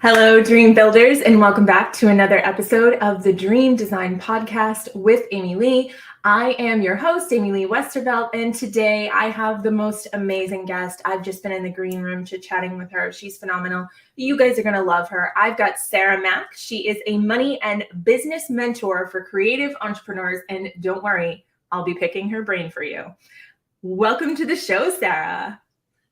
Hello, Dream Builders, and welcome back to another episode of the Dream Design Podcast with Amy Lee. I am your host, Amy Lee Westervelt, and today I have the most amazing guest. I've just been in the green room chit-chatting with her. She's phenomenal. You guys are going to love her. I've got Sarah Mack. She is a money and business mentor for creative entrepreneurs, and don't worry, I'll be picking her brain for you. Welcome to the show, Sarah.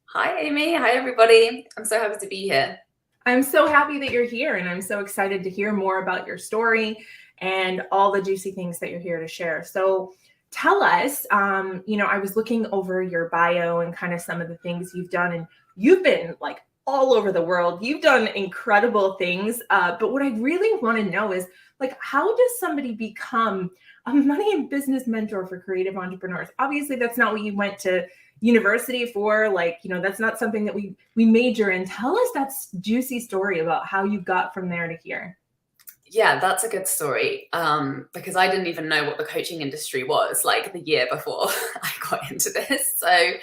Hi, Amy. Hi, everybody. I'm so happy to be here. I'm so happy that you're here, and I'm so excited to hear more about your story and all the juicy things that you're here to share. So tell us, I was looking over your bio and kind of some of the things you've done, and you've been like all over the world. You've done incredible things. But what I really want to know is, like, how does somebody become a money and business mentor for creative entrepreneurs? Obviously, that's not what you went to university for. That's not something that we major in. Tell us that juicy story about how you got from there to here. Yeah, that's a good story, because I didn't even know what the coaching industry was like the year before I got into this. So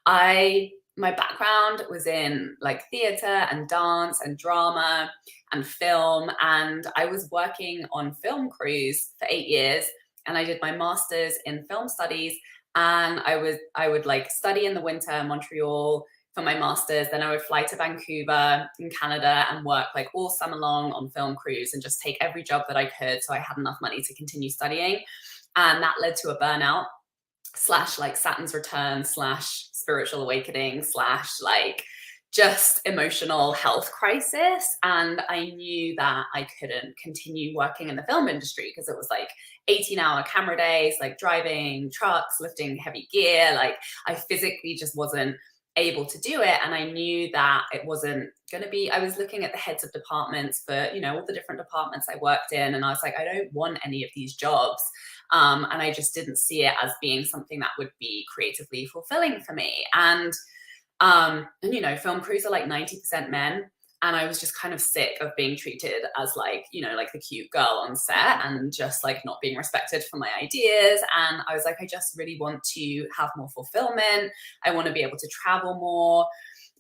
my background was in like theater and dance and drama and film, and I was working on film crews for 8 years, and I did my master's in film studies. And I would like study in the winter in Montreal for my master's. Then I would fly to Vancouver in Canada and work like all summer long on film crews and just take every job that I could, so I had enough money to continue studying. And that led to a burnout / like Saturn's return / spiritual awakening / like just emotional health crisis. And I knew that I couldn't continue working in the film industry because it was like 18-hour camera days, like driving trucks, lifting heavy gear. Like I physically just wasn't able to do it. And I knew that it wasn't going to be, I was looking at the heads of departments for, all the different departments I worked in. And I was like, I don't want any of these jobs. And I just didn't see it as being something that would be creatively fulfilling for me. And film crews are like 90% men. And I was just kind of sick of being treated as like the cute girl on set and just like not being respected for my ideas. And I was like, I just really want to have more fulfillment. I want to be able to travel more.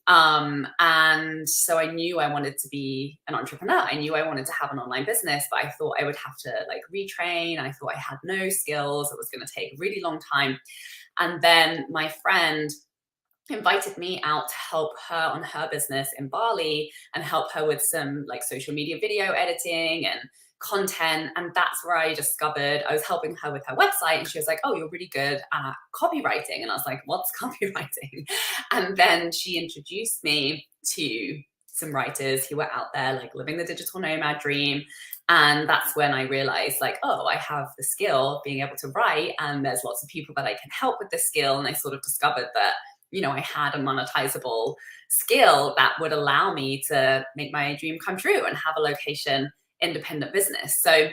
And so I knew I wanted to be an entrepreneur. I knew I wanted to have an online business, but I thought I would have to like retrain. I thought I had no skills. It was going to take a really long time. And then my friend invited me out to help her on her business in Bali and help her with some like social media video editing and content. And that's where I discovered, I was helping her with her website, and she was like, oh, you're really good at copywriting. And I was like, what's copywriting? And then she introduced me to some writers who were out there like living the digital nomad dream. And that's when I realized like, oh, I have the skill of being able to write, and there's lots of people that I can help with this skill. And I sort of discovered that I had a monetizable skill that would allow me to make my dream come true and have a location independent business. So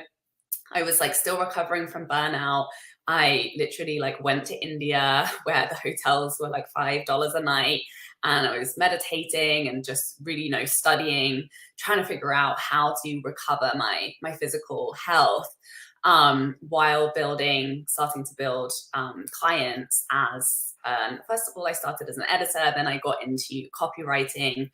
I was like still recovering from burnout. I literally like went to India where the hotels were like $5 a night, and I was meditating and just really, studying, trying to figure out how to recover my physical health. While starting to build clients as, first of all, I started as an editor, then I got into copywriting.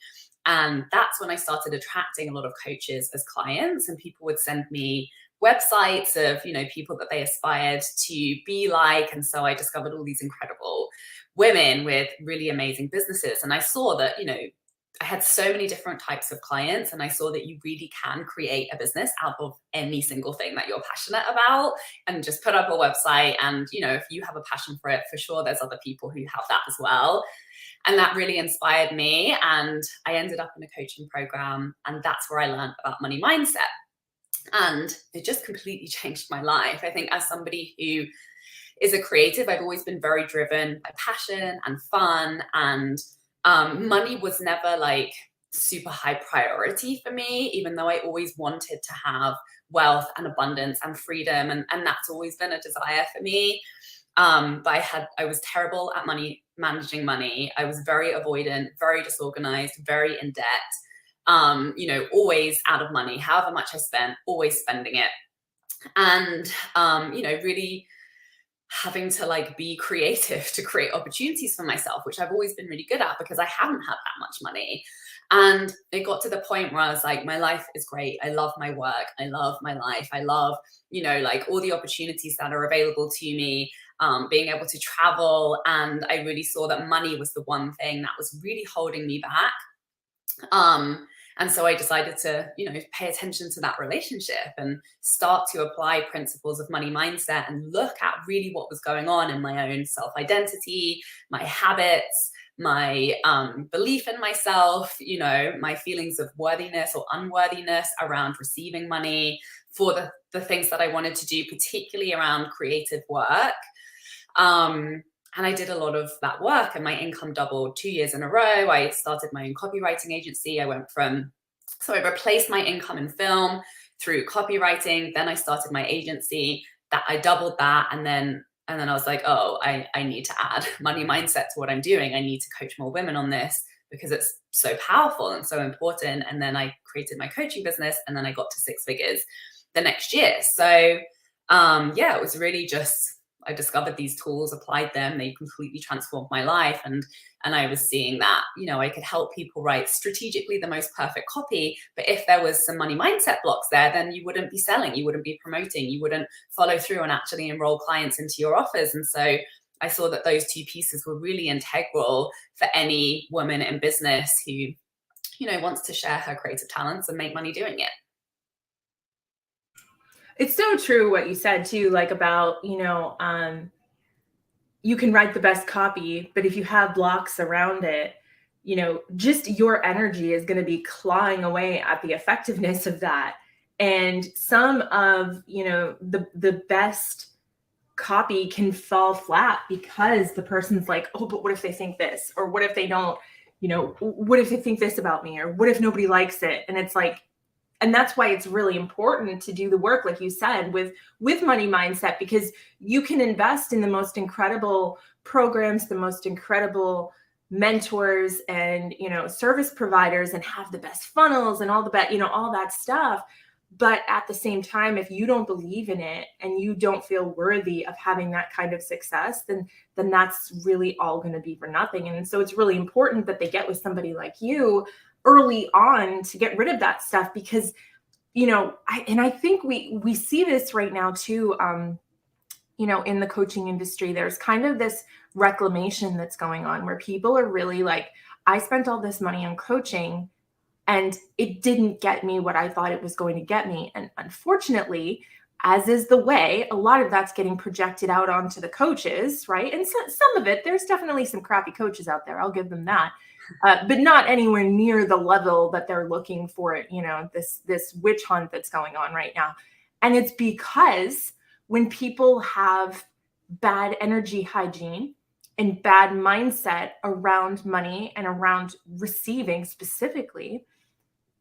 And that's when I started attracting a lot of coaches as clients, and people would send me websites of, people that they aspired to be like. And so I discovered all these incredible women with really amazing businesses. And I saw that, I had so many different types of clients, and I saw that you really can create a business out of any single thing that you're passionate about and just put up a website. And, if you have a passion for it, for sure, there's other people who have that as well. And that really inspired me. And I ended up in a coaching program, and that's where I learned about money mindset. And it just completely changed my life. I think as somebody who is a creative, I've always been very driven by passion and fun, and money was never like super high priority for me, even though I always wanted to have wealth and abundance and freedom. And that's always been a desire for me. But I was terrible at managing money. I was very avoidant, very disorganized, very in debt, always out of money. However much I spent, always spending it. And, really having to like be creative to create opportunities for myself, which I've always been really good at because I haven't had that much money. And it got to the point where I was like, my life is great. I love my work. I love my life. I love, like all the opportunities that are available to me, being able to travel. And I really saw that money was the one thing that was really holding me back. And so I decided to, pay attention to that relationship and start to apply principles of money mindset and look at really what was going on in my own self-identity, my habits, my belief in myself, my feelings of worthiness or unworthiness around receiving money for the things that I wanted to do, particularly around creative work. And I did a lot of that work, and my income doubled 2 years in a row. I started my own copywriting agency. So I replaced my income in film through copywriting. Then I started my agency that I doubled that. And then I was like, oh, I need to add money mindset to what I'm doing. I need to coach more women on this because it's so powerful and so important. And then I created my coaching business, and then I got to 6 figures the next year. So it was really just, I discovered these tools, applied them, they completely transformed my life. And I was seeing that, I could help people write strategically the most perfect copy. But if there was some money mindset blocks there, then you wouldn't be selling, you wouldn't be promoting, you wouldn't follow through and actually enroll clients into your offers. And so I saw that those 2 pieces were really integral for any woman in business who, wants to share her creative talents and make money doing it. It's so true what you said too, like about, you can write the best copy, but if you have blocks around it, just your energy is going to be clawing away at the effectiveness of that. And some of, the best copy can fall flat because the person's like, oh, but what if they think this? Or what if they don't, what if they think this about me? Or what if nobody likes it? And it's like, and that's why it's really important to do the work, like you said, with money mindset, because you can invest in the most incredible programs, the most incredible mentors and, service providers, and have the best funnels and all the best, all that stuff. But at the same time, if you don't believe in it and you don't feel worthy of having that kind of success, then that's really all going to be for nothing. And so it's really important that they get with somebody like you early on to get rid of that stuff, because I think we see this right now too, in the coaching industry. There's kind of this reclamation that's going on where people are really like, I spent all this money on coaching and it didn't get me what I thought it was going to get me. And unfortunately, as is the way, a lot of that's getting projected out onto the coaches, right? And some of it, there's definitely some crappy coaches out there, I'll give them that. But not anywhere near the level that they're looking for it, this witch hunt that's going on right now. And it's because when people have bad energy hygiene and bad mindset around money and around receiving specifically,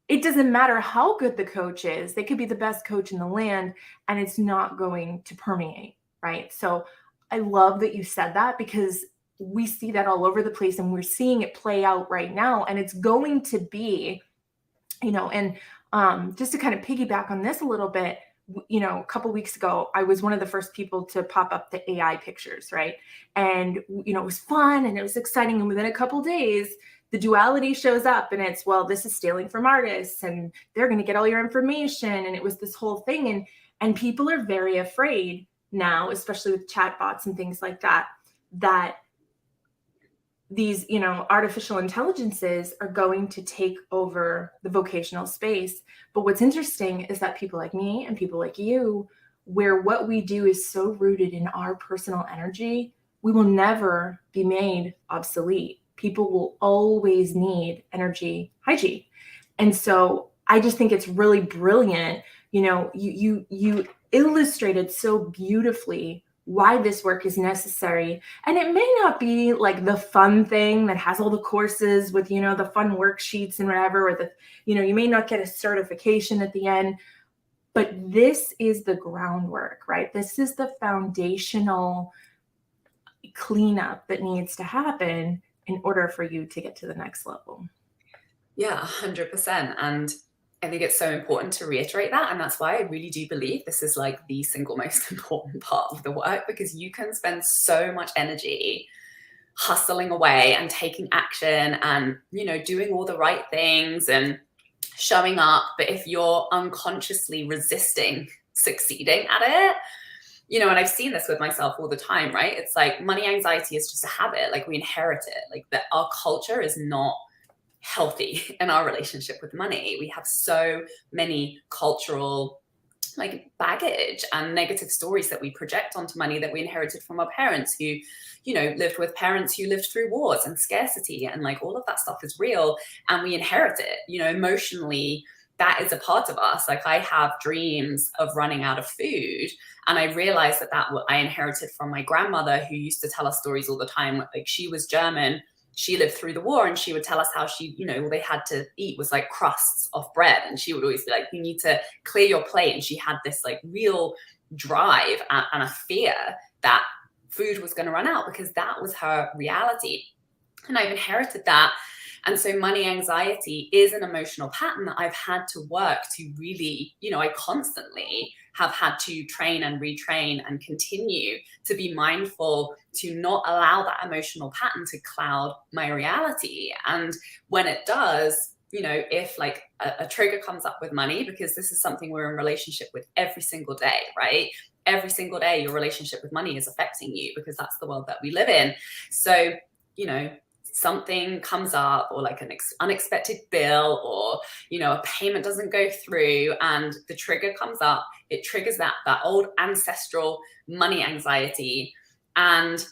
it doesn't matter how good the coach is. They could be the best coach in the land, and it's not going to permeate, right? So I love that you said that, because we see that all over the place, and we're seeing it play out right now. And it's going to be, and just to kind of piggyback on this a little bit, a couple of weeks ago, I was one of the first people to pop up the AI pictures, right? And, it was fun and it was exciting. And within a couple of days, the duality shows up, and it's, well, this is stealing from artists and they're going to get all your information. And it was this whole thing. And people are very afraid now, especially with chatbots and things like that, that these, artificial intelligences are going to take over the vocational space. But what's interesting is that people like me and people like you, where what we do is so rooted in our personal energy, we will never be made obsolete. People will always need energy hygiene. And so I just think it's really brilliant. You illustrated so beautifully why this work is necessary. And it may not be like the fun thing that has all the courses with, the fun worksheets and whatever, or you may not get a certification at the end, but this is the groundwork, right? This is the foundational cleanup that needs to happen in order for you to get to the next level. Yeah, 100%. And I think it's so important to reiterate that. And that's why I really do believe this is like the single most important part of the work, because you can spend so much energy hustling away and taking action and, doing all the right things and showing up. But if you're unconsciously resisting succeeding at it, and I've seen this with myself all the time, right? It's like money anxiety is just a habit. Like we inherit it. Like that our culture is not healthy in our relationship with money. We have so many cultural like baggage and negative stories that we project onto money that we inherited from our parents who, lived with parents who lived through wars and scarcity, and like all of that stuff is real and we inherit it, emotionally. That is a part of us. Like I have dreams of running out of food, and I realized that I inherited from my grandmother, who used to tell us stories all the time. Like she was German, she lived through the war, and she would tell us how she, all they had to eat was like crusts of bread. And she would always be like, you need to clear your plate. And she had this like real drive and a fear that food was going to run out, because that was her reality. And I've inherited that. And so money anxiety is an emotional pattern that I've had to work to really, I constantly have had to train and retrain and continue to be mindful to not allow that emotional pattern to cloud my reality. And when it does, if like a trigger comes up with money, because this is something we're in relationship with every single day, right? Every single day, your relationship with money is affecting you, because that's the world that we live in. So, something comes up, or like an unexpected bill, or a payment doesn't go through, and the trigger comes up, it triggers that old ancestral money anxiety. And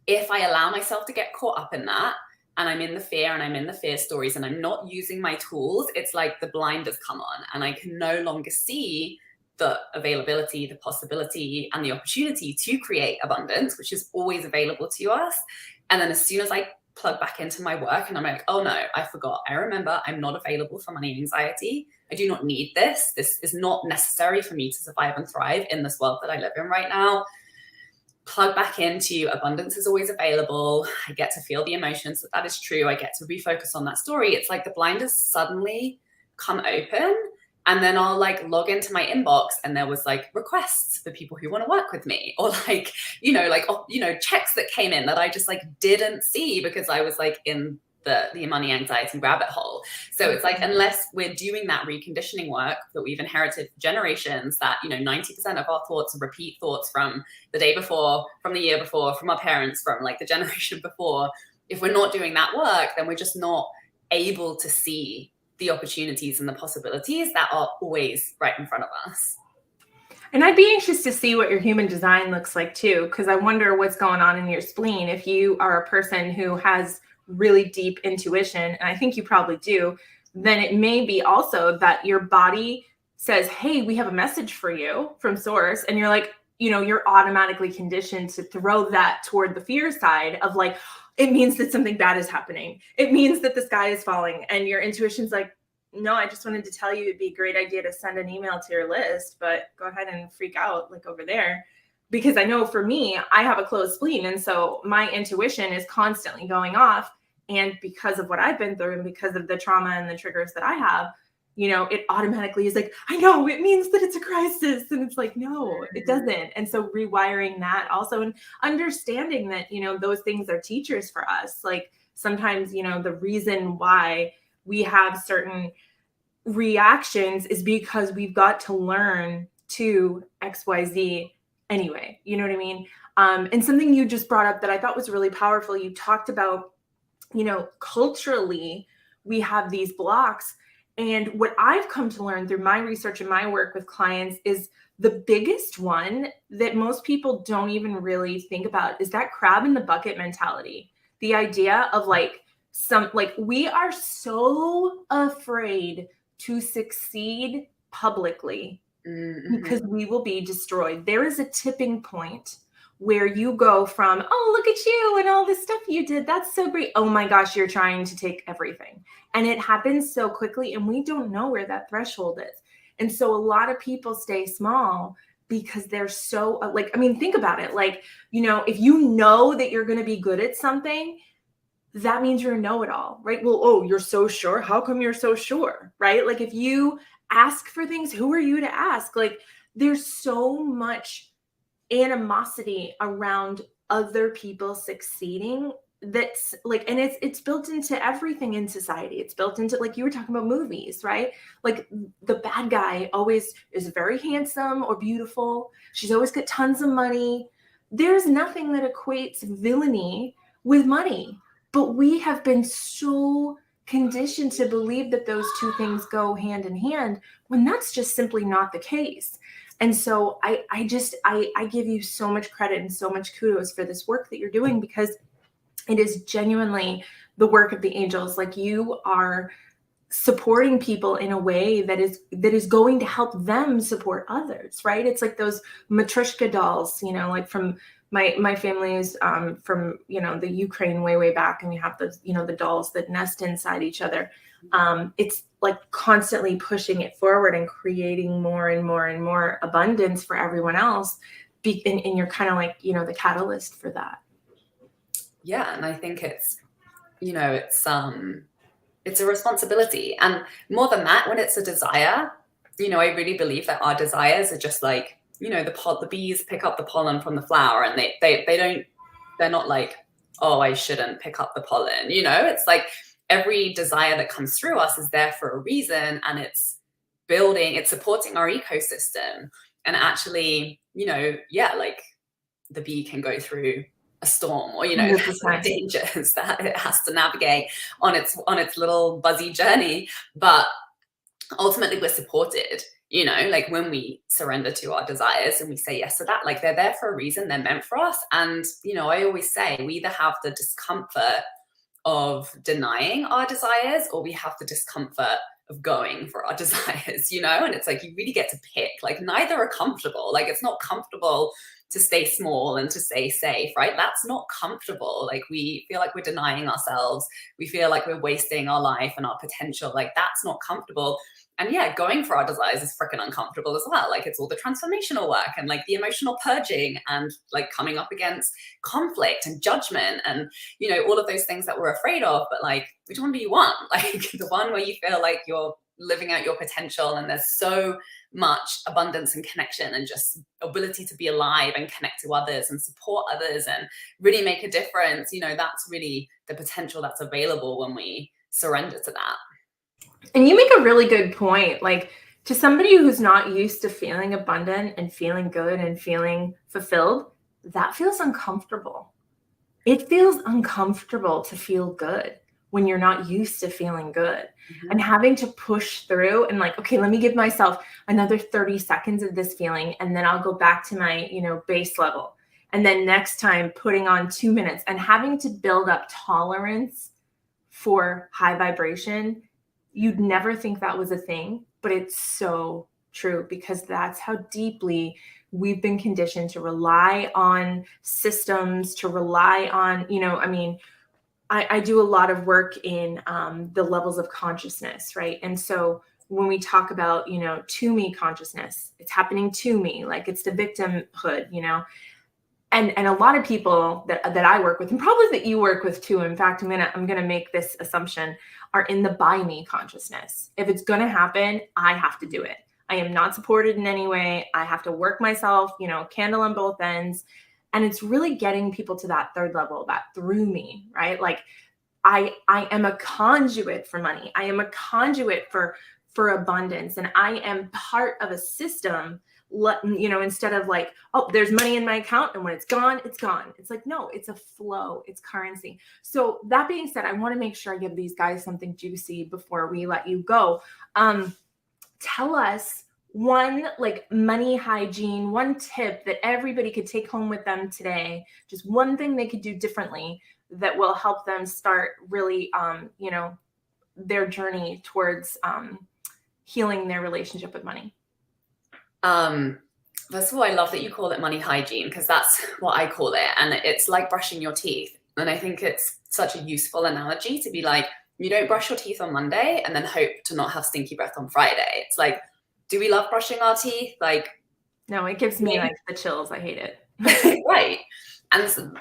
if I allow myself to get caught up in that, and I'm in the fear and I'm in the fear stories and I'm not using my tools, it's like the blinders come on and I can no longer see the availability, the possibility, and the opportunity to create abundance, which is always available to us. And then as soon as I plug back into my work and I'm like, oh no, I forgot. I remember I'm not available for money anxiety. I do not need this. This is not necessary for me to survive and thrive in this world that I live in right now. Plug back into abundance is always available. I get to feel the emotions that is true. I get to refocus on that story. It's like the blinders suddenly come open. And then I'll like log into my inbox and there was like requests for people who want to work with me, or like, checks that came in that I just like didn't see because I was like in the money anxiety rabbit hole. So it's like, unless we're doing that reconditioning work that we've inherited for generations, that, 90% of our thoughts are repeat thoughts from the day before, from the year before, from our parents, from like the generation before. If we're not doing that work, then we're just not able to see the opportunities and the possibilities that are always right in front of us. And I'd be anxious to see what your human design looks like too, because I wonder what's going on in your spleen. If you are a person who has really deep intuition, and I think you probably do, then it may be also that your body says, hey, we have a message for you from source. And you're like, you're automatically conditioned to throw that toward the fear side of like, it means that something bad is happening. It means that the sky is falling. And your intuition's like, no, I just wanted to tell you it'd be a great idea to send an email to your list, but go ahead and freak out like over there. Because I know for me, I have a closed spleen. And so my intuition is constantly going off. And because of what I've been through and because of the trauma and the triggers that I have, it automatically is like, I know it means that it's a crisis. And it's like, no, it doesn't. And so rewiring that also, and understanding that, those things are teachers for us. Like sometimes, the reason why we have certain reactions is because we've got to learn to XYZ anyway. You know what I mean? And something you just brought up that I thought was really powerful. You talked about, culturally, we have these blocks. And what I've come to learn through my research and my work with clients is the biggest one that most people don't even really think about is that crab in the bucket mentality. The idea of we are so afraid to succeed publicly because we will be destroyed. There is a tipping point where you go from, oh, look at you and all this stuff you did. That's so great. Oh my gosh, you're trying to take everything. And it happens so quickly and we don't know where that threshold is. And so a lot of people stay small because they're so think about it. Like, if you know that you're going to be good at something, that means you're a know-it-all, right? Well, oh, you're so sure. How come you're so sure, right? Like if you ask for things, who are you to ask? Like there's so much animosity around other people succeeding, that's like, and it's built into everything in society. It's built into, like you were talking about movies, right? Like the bad guy always is very handsome or beautiful. She's always got tons of money. There's nothing that equates villainy with money, but we have been so conditioned to believe that those two things go hand in hand, when that's just simply not the case. And so I give you so much credit and so much kudos for this work that you're doing, because it is genuinely the work of the angels. Like, you are supporting people in a way that is going to help them support others, right? It's like those Matryoshka dolls, like from my family is from the Ukraine way back, and we have those the dolls that nest inside each other. It's like constantly pushing it forward and creating more and more and more abundance for everyone else, and you're kind of like the catalyst for that. Yeah, and I think it's it's a responsibility, and more than that, when it's a desire, I really believe that our desires are just like the bees pick up the pollen from the flower, and they're not like, oh, I shouldn't pick up the pollen. It's like every desire that comes through us is there for a reason, and it's supporting our ecosystem. And actually, like the bee can go through a storm, or dangers that it has to navigate on its little buzzy journey, but ultimately we're supported. Like when we surrender to our desires and we say yes to that, like they're there for a reason, they're meant for us. And I always say we either have the discomfort of denying our desires, or we have the discomfort of going for our desires, and it's like you really get to pick. Like neither are comfortable. Like it's not comfortable to stay small and to stay safe, right? That's not comfortable. Like we feel like we're denying ourselves. We feel like we're wasting our life and our potential. Like that's not comfortable. And yeah, going for our desires is freaking uncomfortable as well. Like it's all the transformational work and like the emotional purging and like coming up against conflict and judgment and, all of those things that we're afraid of. But like, which one do you want? Like the one where you feel like you're living out your potential and there's so much abundance and connection and just ability to be alive and connect to others and support others and really make a difference. That's really the potential that's available when we surrender to that. And you make a really good point. Like, to somebody who's not used to feeling abundant and feeling good and feeling fulfilled, that feels uncomfortable. It feels uncomfortable to feel good when you're not used to feeling good. Mm-hmm. And having to push through and like, okay, let me give myself another 30 seconds of this feeling, and then I'll go back to my, base level. And then next time putting on 2 minutes, and having to build up tolerance for high vibration. You'd never think that was a thing, but it's so true, because that's how deeply we've been conditioned to rely on systems, to rely on, I do a lot of work in the levels of consciousness, right? And so when we talk about, to me consciousness, it's happening to me, like it's the victimhood, and a lot of people that I work with, and probably that you work with too, in fact, I'm gonna make this assumption, are in the by me consciousness. If it's gonna happen, I have to do it. I am not supported in any way. I have to work myself, candle on both ends. And it's really getting people to that third level, that through me, right? Like I am a conduit for money. I am a conduit for abundance. And I am part of a system, instead of like, oh, there's money in my account, and when it's gone, it's gone. It's like, no, it's a flow, it's currency. So that being said, I want to make sure I give these guys something juicy before we let you go. Tell us one like money hygiene, one tip that everybody could take home with them today, just one thing they could do differently that will help them start really, their journey towards healing their relationship with money. First of all, I love that you call it money hygiene, because that's what I call it. And it's like brushing your teeth. And I think it's such a useful analogy to be like, you don't brush your teeth on Monday and then hope to not have stinky breath on Friday. It's like, do we love brushing our teeth? Like, no, it gives me like the chills. I hate it. Right.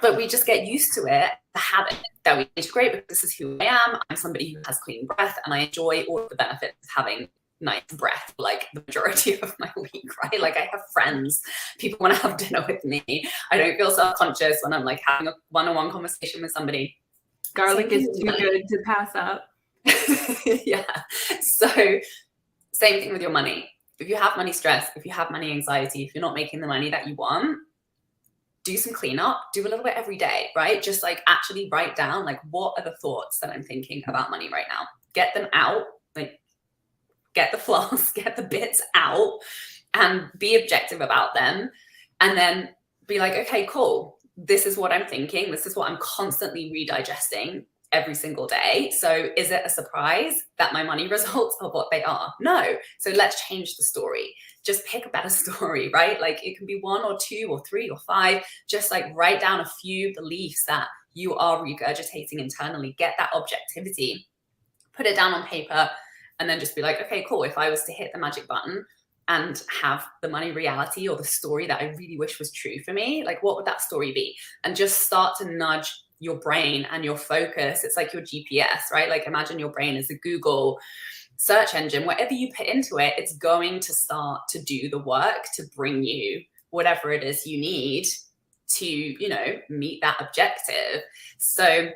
But we just get used to it, the habit that we integrate, because this is who I am. I'm somebody who has clean breath, and I enjoy all of the benefits of having nice breath like the majority of my week, right? Like I have friends, people want to have dinner with me. I don't feel self-conscious when I'm like having a one-on-one conversation with somebody. Garlic is too good to pass up. Yeah. So same thing with your money. If you have money stress, if you have money anxiety, if you're not making the money that you want, do some cleanup, do a little bit every day, right? Just like actually write down, like, what are the thoughts that I'm thinking about money right now? Get them out, like get the flaws, get the bits out and be objective about them. And then be like, okay, cool. This is what I'm thinking. This is what I'm constantly redigesting every single day. So is it a surprise that my money results are what they are? No. So let's change the story. Just pick a better story, right? Like it can be 1 or 2 or 3 or 5. Just like write down a few beliefs that you are regurgitating internally. Get that objectivity, put it down on paper, and then just be like, okay, cool. If I was to hit the magic button and have the money reality or the story that I really wish was true for me, like what would that story be? And just start to nudge your brain and your focus. It's like your GPS, right? Like imagine your brain is a Google search engine. Whatever you put into it, it's going to start to do the work to bring you whatever it is you need to, you know, meet that objective. So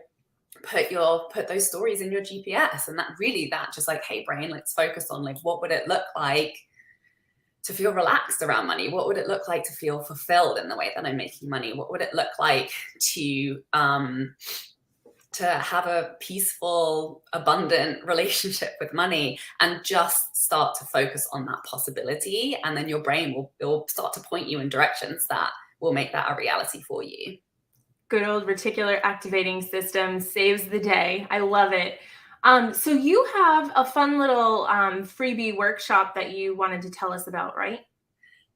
put those stories in your GPS, and that just like, hey brain, let's focus on like, what would it look like to feel relaxed around money? What would it look like to feel fulfilled in the way that I'm making money? What would it look like to have a peaceful, abundant relationship with money? And just start to focus on that possibility, and then your brain will start to point you in directions that will make that a reality for you. Good old reticular activating system saves the day. I love it. So you have a fun little freebie workshop that you wanted to tell us about, right?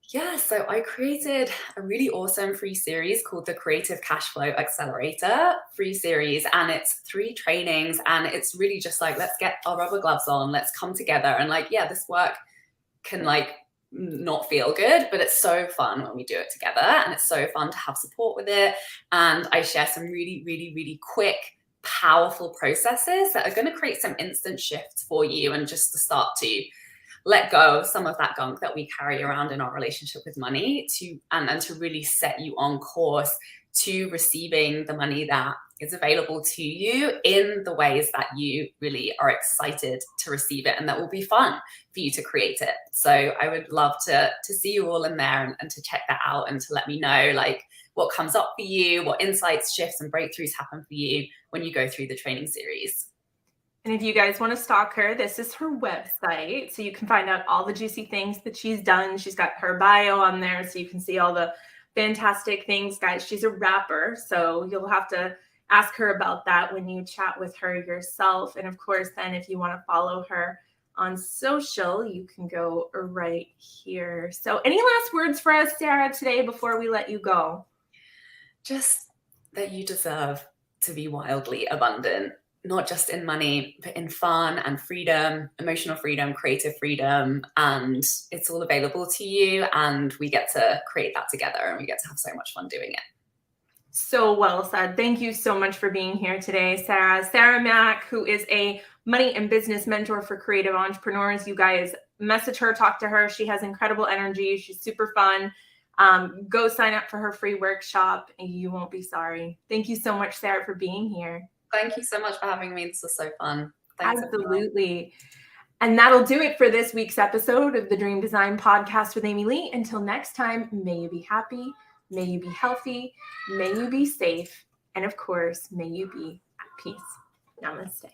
Yeah, so I created a really awesome free series called the Creative Cashflow Accelerator free series. And it's 3 trainings. And it's really just like, let's get our rubber gloves on. Let's come together. And like, yeah, this work can like not feel good, but it's so fun when we do it together. And it's so fun to have support with it. And I share some really, really, really quick, powerful processes that are going to create some instant shifts for you, and just to start to let go of some of that gunk that we carry around in our relationship with money, and to really set you on course to receiving the money that is available to you in the ways that you really are excited to receive it, and that will be fun for you to create it. So I would love to see you all in there, and to check that out, and to let me know like what comes up for you, what insights, shifts, and breakthroughs happen for you when you go through the training series. And if you guys want to stalk her, this is her website. So you can find out all the juicy things that she's done. She's got her bio on there, so you can see all the fantastic things. Guys, she's a rapper, so you'll have to ask her about that when you chat with her yourself. And of course, then if you want to follow her on social, you can go right here. So any last words for us, Sarah, today before we let you go? Just that you deserve to be wildly abundant, not just in money, but in fun and freedom, emotional freedom, creative freedom. And it's all available to you. And we get to create that together, and we get to have so much fun doing it. So well said. Thank you so much for being here today, Sarah. Sarah Mack, who is a money and business mentor for creative entrepreneurs. You guys message her, talk to her. She has incredible energy. She's super fun. Go sign up for her free workshop and you won't be sorry. Thank you so much, Sarah, for being here. Thank you so much for having me. This was so fun. Thanks, absolutely. Everyone. And that'll do it for this week's episode of the Dream Design Podcast with Amy Lee. Until next time, may you be happy, may you be healthy, may you be safe, and of course, may you be at peace. Namaste.